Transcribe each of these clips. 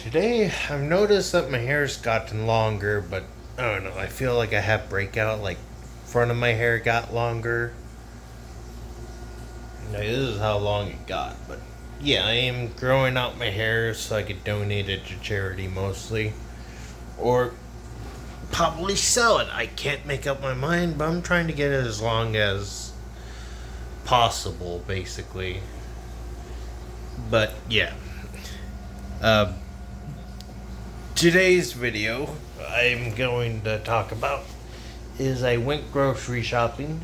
Today, I've noticed that my hair's gotten longer, but I don't know. I feel like I have breakout. Like, front of my hair got longer. Now, this is how long it got, but yeah, I am growing out my hair so I could donate it to charity mostly, or probably sell it. I can't make up my mind, but I'm trying to get it as long as possible, basically. But yeah, uh, today's video I'm going to talk about is I went grocery shopping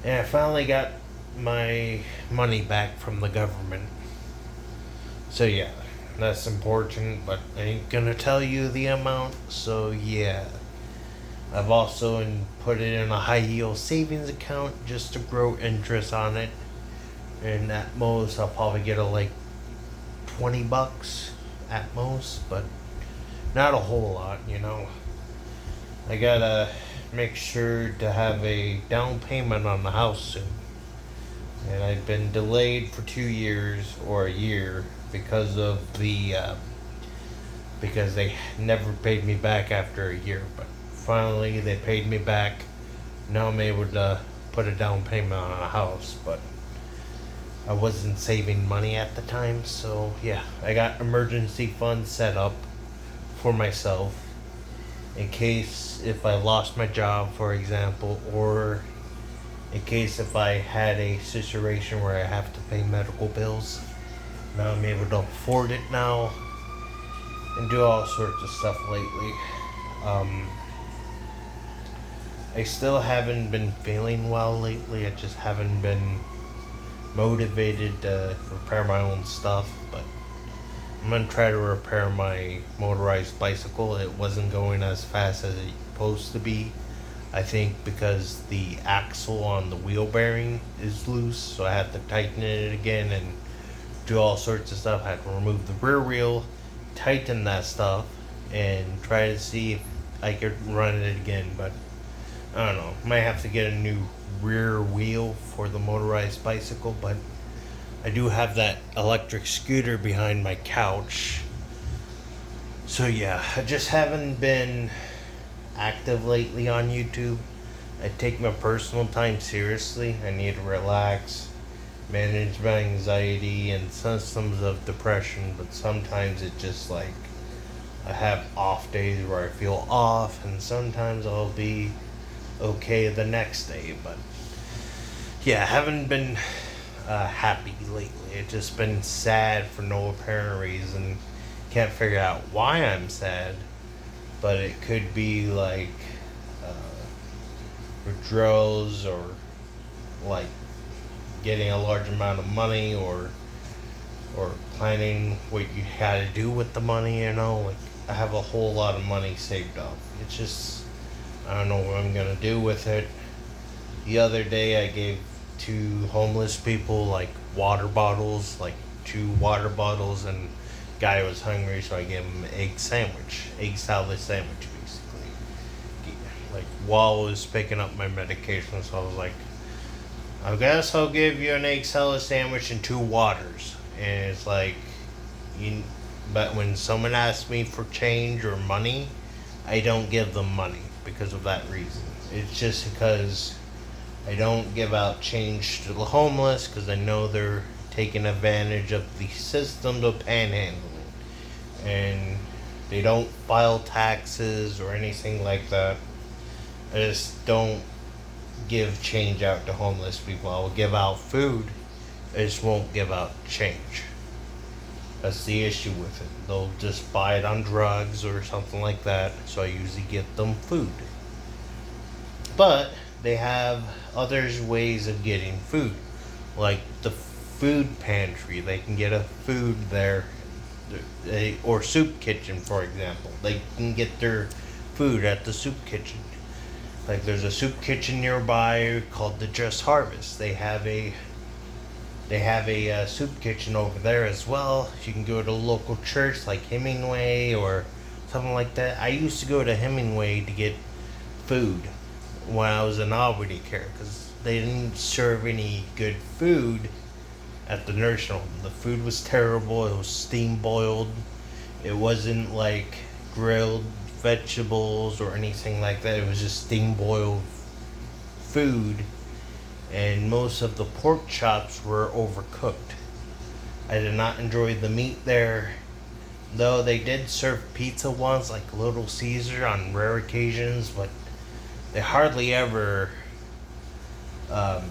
and I finally got my money back from the government. So yeah, that's important, but I ain't gonna tell you the amount. So yeah, I've also put it in a high yield savings account just to grow interest on it. And at most, I'll probably get like $20 at most, but not a whole lot. I gotta make sure to have a down payment on the house soon. And I've been delayed for 2 years or a year because of because they never paid me back after a year. But finally, they paid me back. Now I'm able to put a down payment on a house, but I wasn't saving money at the time, so yeah, I got emergency funds set up for myself in case if I lost my job, for example, or in case if I had a situation where I have to pay medical bills. Now I'm able to afford it now and do all sorts of stuff lately. I still haven't been feeling well lately. I just haven't been motivated to repair my own stuff, but I'm gonna try to repair my motorized bicycle. It wasn't going as fast as it's supposed to be. I think because the axle on the wheel bearing is loose, so I had to tighten it again and do all sorts of stuff. I had to remove the rear wheel, tighten that stuff, and try to see if I could run it again. But I don't know. Might have to get a new rear wheel for the motorized bicycle, but I do have that electric scooter behind my couch. So yeah, I just haven't been active lately on YouTube. I take my personal time seriously. I need to relax, manage my anxiety and symptoms of depression, but sometimes it just like I have off days where I feel off, and sometimes I'll be okay the next day. But yeah, I haven't been happy lately. It's just been sad for no apparent reason. Can't figure out why I'm sad, but it could be like withdrawals or like getting a large amount of money or planning what you had to do with the money. Like I have a whole lot of money saved up. It's just I don't know what I'm gonna do with it. The other day I gave 2 homeless people like water bottles, like 2 water bottles, and guy was hungry, so I gave him an egg salad sandwich basically. Like while I was picking up my medication, so I was like, I guess I'll give you an egg salad sandwich and 2 waters. And it's like, but when someone asks me for change or money, I don't give them money because of that reason. It's just because I don't give out change to the homeless because I know they're taking advantage of the system of panhandling. And they don't file taxes or anything like that. I just don't give change out to homeless people. I will give out food. I just won't give out change. That's the issue with it. They'll just buy it on drugs or something like that. So I usually get them food. But they have other ways of getting food. Like the food pantry. They can get a food there. Or soup kitchen, for example. They can get their food at the soup kitchen. Like there's a soup kitchen nearby called the Just Harvest. They have a soup kitchen over there as well. You can go to a local church like Hemingway or something like that. I used to go to Hemingway to get food when I was in Albany care because they didn't serve any good food at the nursing home. The food was terrible. It was steam boiled. It wasn't like grilled vegetables or anything like that. It was just steam boiled food, and most of the pork chops were overcooked. I did not enjoy the meat there, though they did serve pizza once, like Little Caesar, on rare occasions, but they hardly ever um,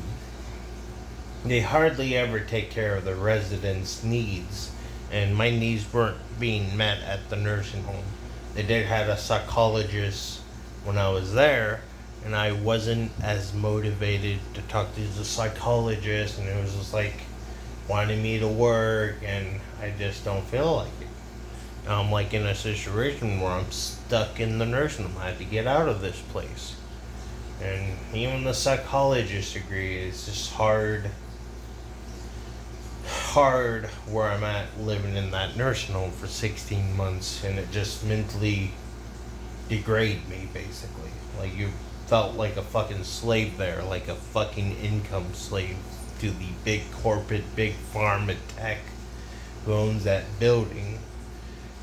they hardly ever take care of the residents' needs, and my needs weren't being met at the nursing home. They did have a psychologist when I was there, and I wasn't as motivated to talk to the psychologist, and it was just like wanting me to work, and I just don't feel like it. Now I'm like in a situation where I'm stuck in the nursing home. I had to get out of this place. And even the psychologists agree it's just hard where I'm at living in that nursing home for 16 months, and it just mentally degraded me basically. Like you felt like a fucking slave there, like a fucking income slave to the big corporate, big pharma tech who owns that building.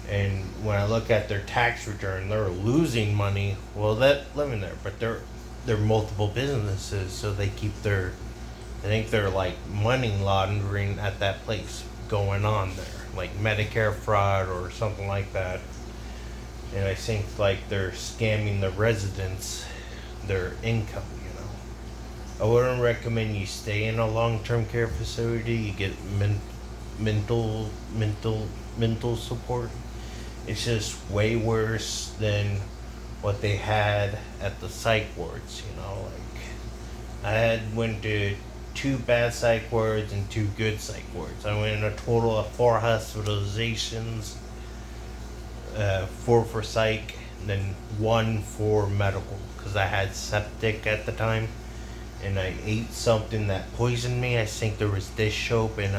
And when I look at their tax return, they're losing money. Well, that living there, but they're multiple businesses, so they keep their. I think they're like money laundering at that place going on there, like Medicare fraud or something like that. And I think like they're scamming the residents, their income. I wouldn't recommend you stay in a long-term care facility. You get mental support. It's just way worse than what they had at the psych wards. Like I went to 2 bad psych wards and 2 good psych wards. I went in a total of 4 hospitalizations, 4 for psych, and then 1 for medical because I had septic at the time, and I ate something that poisoned me. I think there was dish soap and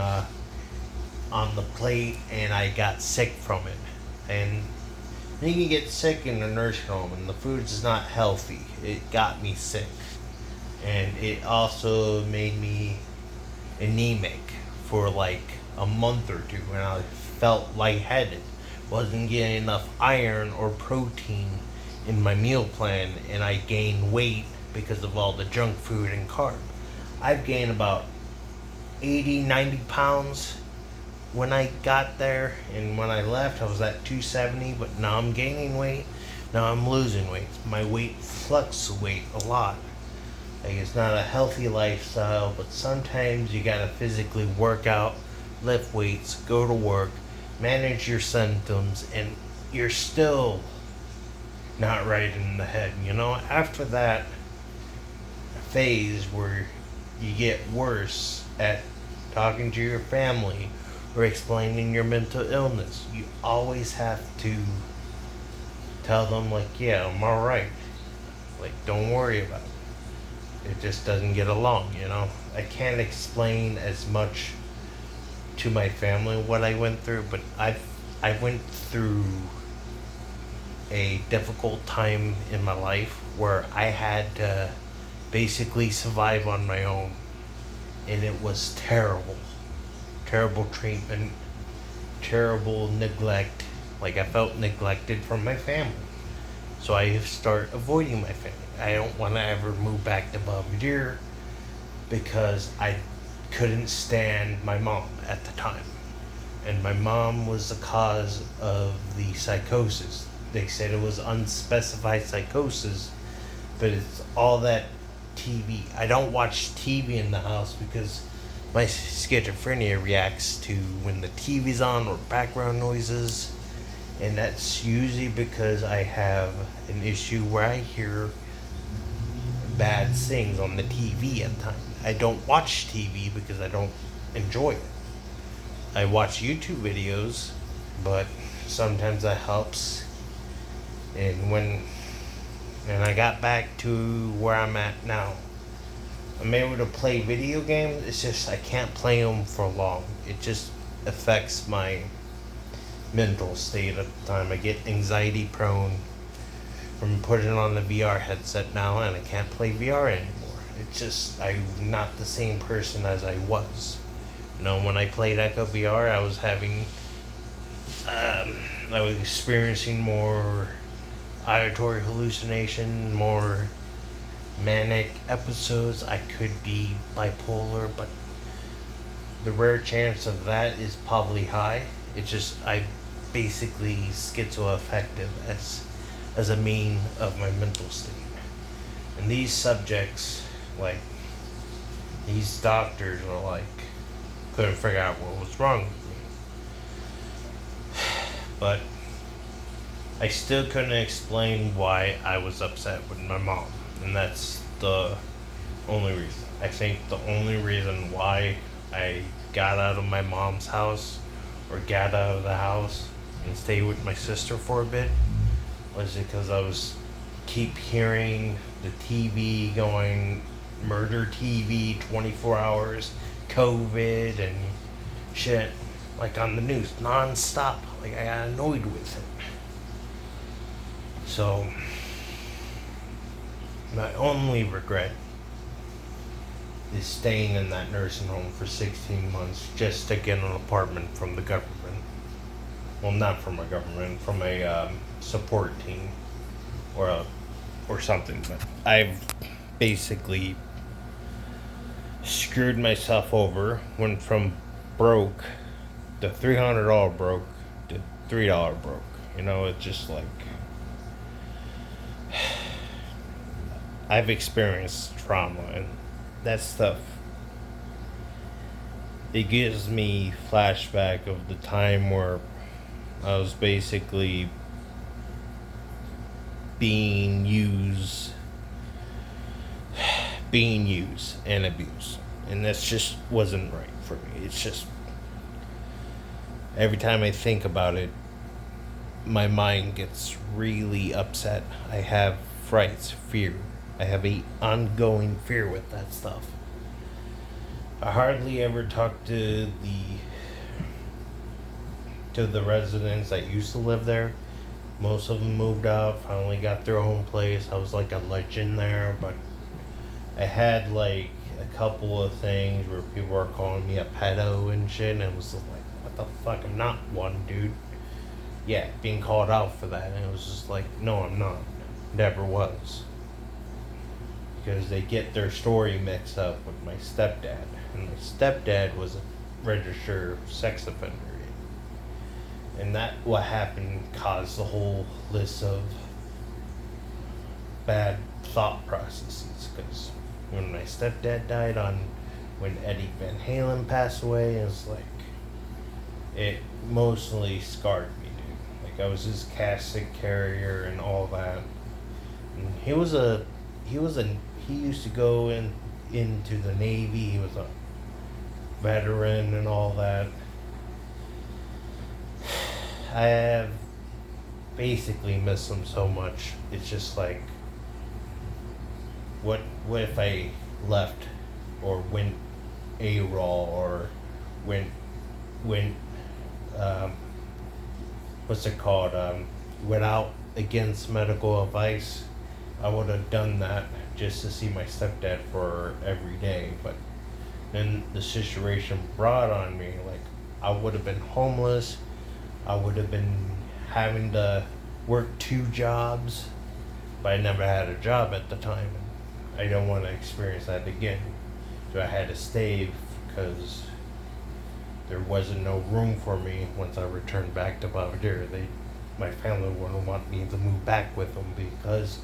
on the plate, and I got sick from it. And you can get sick in a nursing home, and the food is not healthy. It got me sick, and it also made me anemic for like a month or 2, and I felt lightheaded. Wasn't getting enough iron or protein in my meal plan, and I gained weight because of all the junk food and carb. I've gained about 80-90 pounds when I got there, and when I left I was at 270, but now I'm gaining weight, now I'm losing weight. My weight fluctuates a lot. Like, it's not a healthy lifestyle, but sometimes you gotta physically work out, lift weights, go to work, manage your symptoms, and you're still not right in the head. After that phase where you get worse at talking to your family or explaining your mental illness, you always have to tell them, like, yeah, I'm alright. Like, don't worry about it. It just doesn't get along. I can't explain as much to my family what I went through, but I went through a difficult time in my life where I had to basically survive on my own, and it was terrible treatment, terrible neglect. Like, I felt neglected from my family, so I start avoiding my family. I don't want to ever move back to Belvedere because I couldn't stand my mom at the time, and my mom was the cause of the psychosis. They said it was unspecified psychosis, but it's all that TV. I don't watch TV in the house because my schizophrenia reacts to when the TV's on or background noises, and that's usually because I have an issue where I hear bad things on the TV at times. I don't watch TV because I don't enjoy it. I watch YouTube videos, but sometimes that helps. And I got back to where I'm at now, I'm able to play video games. It's just I can't play them for long. It just affects my mental state at the time. I get anxiety prone from putting on the VR headset now, and I can't play VR anymore. It's just I'm not the same person as I was. When I played Echo VR, I was having I was experiencing more auditory hallucination, more manic episodes. I could be bipolar, but the rare chance of that is probably high. It's just I basically schizoaffective as a mean of my mental state. And these subjects, like these doctors, are like couldn't figure out what was wrong with me. But I still couldn't explain why I was upset with my mom, and that's the only reason. I think the only reason why I got out of my mom's house or got out of the house and stayed with my sister for a bit was because I was keep hearing the TV going murder TV 24 hours, COVID and shit like on the news non-stop. Like I got annoyed with it. So my only regret is staying in that nursing home for 16 months just to get an apartment from the government. Well, not from a government, from a support team or something. But I've basically screwed myself over. Went from broke, the $300 broke, to $3 broke. You know, it's just like I've experienced trauma and that stuff. It gives me flashback of the time where I was basically being used and abused, and that just wasn't right for me. It's just every time I think about it, my mind gets really upset. I have frights, fear. I have a ongoing fear with that stuff. I hardly ever talk to the residents that used to live there. Most of them moved out, finally got their own place. I was like a legend there, but I had like a couple of things where people were calling me a pedo and shit, and it was like, what the fuck? I'm not one, dude. Yeah, being called out for that, and it was just like, no, I'm not. Never was. Because they get their story mixed up with my stepdad, and my stepdad was a registered sex offender, and that what happened caused the whole list of bad thought processes. Because when my stepdad died, when Eddie Van Halen passed away, it was like it mostly scarred me, dude. Like I was his casket carrier and all that. And he used to go into the Navy. He was a veteran and all that. I have basically missed him so much. It's just like, what if I left or went AWOL or went what's it called? Went out against medical advice. I would have done that just to see my stepdad for every day, but then the situation brought on me, like I would have been homeless, I would have been having to work 2 jobs, but I never had a job at the time. I don't want to experience that again. So I had to stay because there wasn't no room for me once I returned back to Belvedere. My family wouldn't want me to move back with them because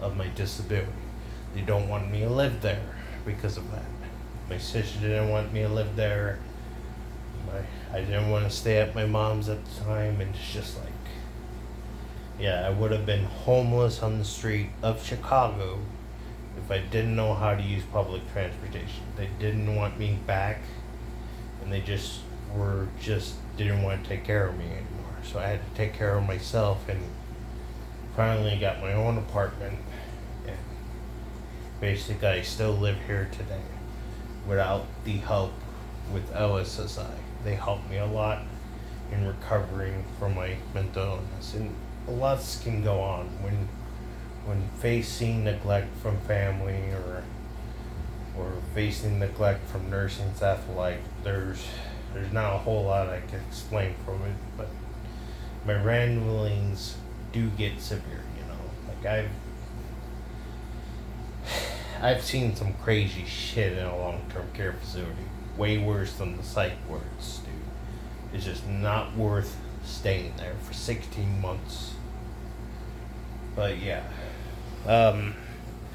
of my disability. They don't want me to live there because of that. My sister didn't want me to live there. I didn't want to stay at my mom's at the time, and it's just like, yeah, I would have been homeless on the street of Chicago if I didn't know how to use public transportation. They didn't want me back, and they just didn't want to take care of me anymore. So I had to take care of myself, and finally got my own apartment. And basically, I still live here today without the help with LSSI. They helped me a lot in recovering from my mental illness, and a lot can go on when facing neglect from family or facing neglect from nursing staff. Like there's not a whole lot I can explain from it, but my ramblings do get severe, you know. Like I've seen some crazy shit in a long-term care facility. Way worse than the psych wards, dude. It's just not worth staying there for 16 months. But yeah.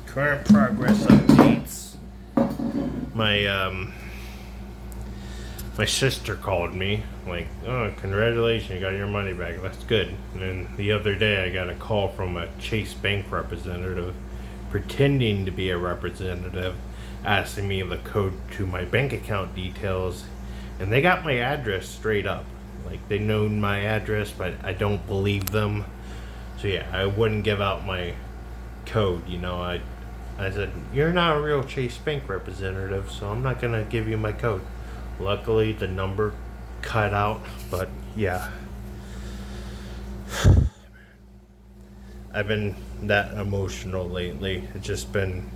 Current progress updates. My sister called me, like, oh, congratulations, you got your money back. That's good. And then the other day I got a call from a Chase Bank representative pretending to be a representative, asking me the code to my bank account details, and they got my address straight up. Like, they know my address, but I don't believe them. So yeah, I wouldn't give out my code, you know. I said, you're not a real Chase Bank representative, so I'm not gonna give you my code. Luckily, the number cut out, but yeah. I've been that emotional lately. It's just been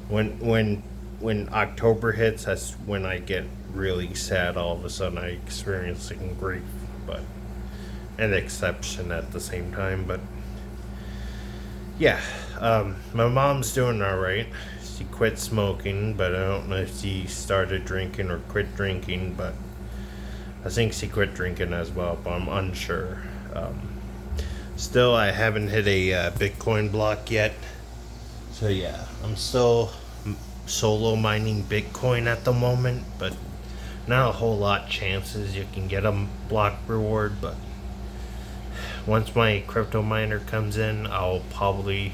when October hits, that's when I get really sad. All of a sudden, I experiencing grief, but an exception at the same time. But yeah, my mom's doing all right. She quit smoking, but I don't know if she started drinking or quit drinking. But I think she quit drinking as well, but I'm unsure. Still, I haven't hit a Bitcoin block yet. So yeah, I'm still solo mining Bitcoin at the moment, but not a whole lot chances you can get a block reward. But once my crypto miner comes in, I'll probably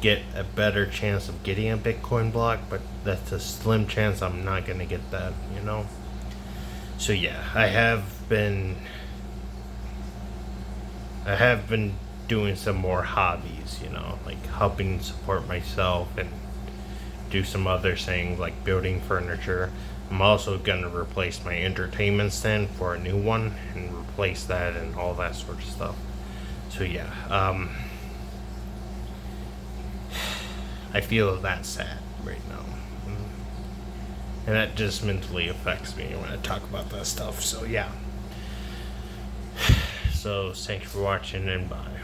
get a better chance of getting a Bitcoin block, but that's a slim chance I'm not gonna get that, you know. So yeah, I have been doing some more hobbies, you know, like helping support myself and do some other things like building furniture. I'm also gonna replace my entertainment stand for a new one and replace that and all that sort of stuff. So yeah, I feel that sad right now, and that just mentally affects me when I talk about that stuff. So yeah. So thanks for watching, and bye.